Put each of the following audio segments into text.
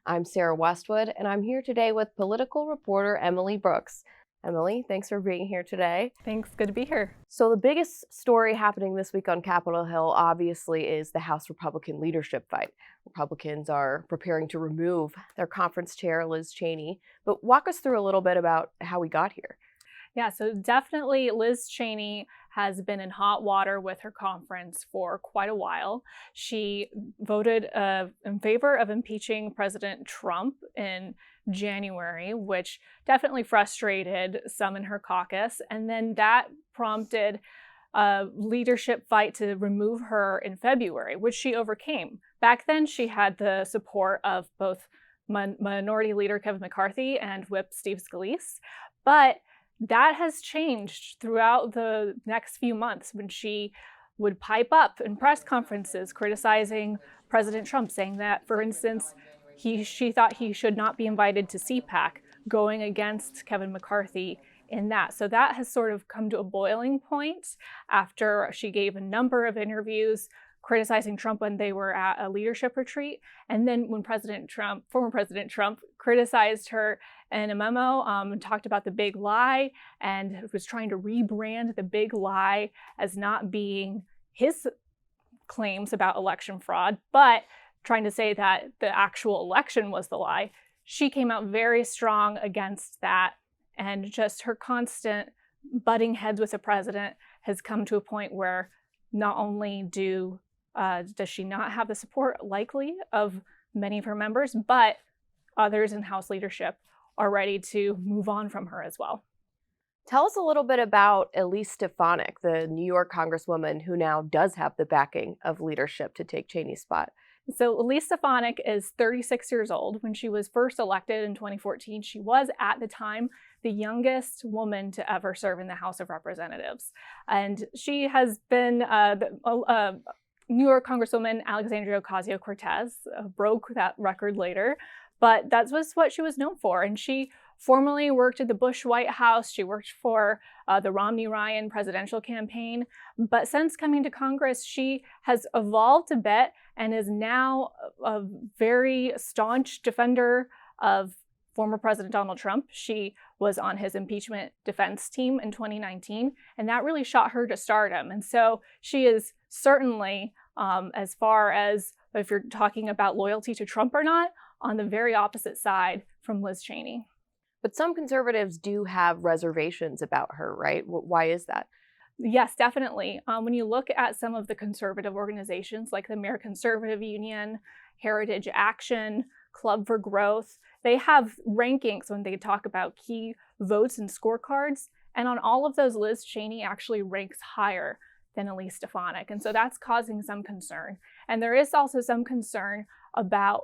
I'm Sarah Westwood, and I'm here today with political reporter Emily Brooks. Emily, thanks for being here today. Thanks. Good to be here. So, the biggest story happening this week on Capitol Hill obviously is the House Republican leadership fight. Republicans are preparing to remove their conference chair, Liz Cheney. But walk us through a little bit about how we got here. Yeah, so definitely Liz Cheney has been in hot water with her conference for quite a while. She voted in favor of impeaching President Trump in January, which definitely frustrated some in her caucus. And then that prompted a leadership fight to remove her in February, which she overcame. Back then, she had the support of both Minority Leader Kevin McCarthy and Whip Steve Scalise. But that has changed throughout the next few months when she would pipe up in press conferences criticizing President Trump, saying that, for instance, she thought he should not be invited to CPAC, going against Kevin McCarthy in that. So that has sort of come to a boiling point after she gave a number of interviews criticizing Trump when they were at a leadership retreat. And then when former President Trump criticized her in a memo and talked about the big lie and was trying to rebrand the big lie as not being his claims about election fraud, but trying to say that the actual election was the lie. She came out very strong against that, and just her constant butting heads with the president has come to a point where not only does she not have the support, likely, of many of her members, but others in House leadership are ready to move on from her as well. Tell us a little bit about Elise Stefanik, the New York Congresswoman who now does have the backing of leadership to take Cheney's spot. So Liz Stefanik is 36 years old. When she was first elected in 2014, she was at the time the youngest woman to ever serve in the House of Representatives. And she has been New York Congresswoman Alexandria Ocasio-Cortez broke that record later, but that was what she was known for. And she formerly worked at the Bush White House. She worked for the Romney-Ryan presidential campaign. But since coming to Congress, she has evolved a bit and is now a very staunch defender of former President Donald Trump. She was on his impeachment defense team in 2019, and that really shot her to stardom. And so she is certainly, as far as if you're talking about loyalty to Trump or not, on the very opposite side from Liz Cheney. But some conservatives do have reservations about her, right? Why is that? Yes, definitely. When you look at some of the conservative organizations like the American Conservative Union, Heritage Action, Club for Growth, they have rankings when they talk about key votes and scorecards. And on all of those, Liz Cheney actually ranks higher than Elise Stefanik. And so that's causing some concern. And there is also some concern about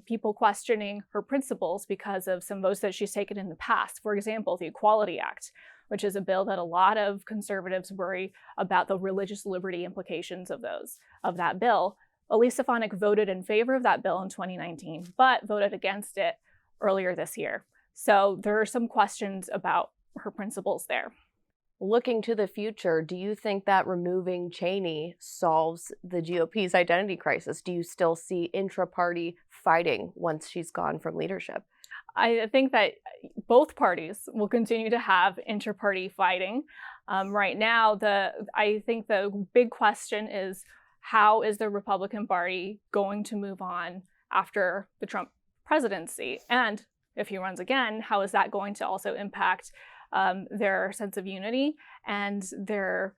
people questioning her principles because of some votes that she's taken in the past. For example, the Equality Act, which is a bill that a lot of conservatives worry about the religious liberty implications of that bill. Elise Stefanik voted in favor of that bill in 2019, but voted against it earlier this year. So there are some questions about her principles there. Looking to the future, do you think that removing Cheney solves the GOP's identity crisis? Do you still see intra-party fighting once she's gone from leadership? I think that both parties will continue to have inter-party fighting. Right now, I think the big question is, how is the Republican Party going to move on after the Trump presidency? And if he runs again, how is that going to also impact their sense of unity and their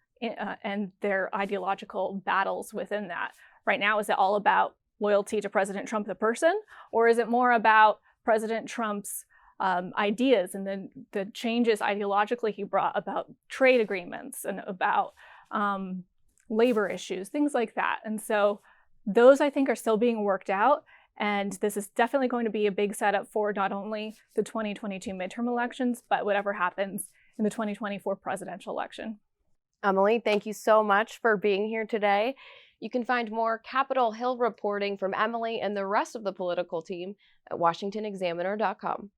ideological battles within that? Right now, is it all about loyalty to President Trump the person, or is it more about President Trump's ideas and the changes ideologically he brought about trade agreements and about labor issues, things like that? And so those, I think, are still being worked out. And this is definitely going to be a big setup for not only the 2022 midterm elections, but whatever happens in the 2024 presidential election. Emily, thank you so much for being here today. You can find more Capitol Hill reporting from Emily and the rest of the political team at WashingtonExaminer.com.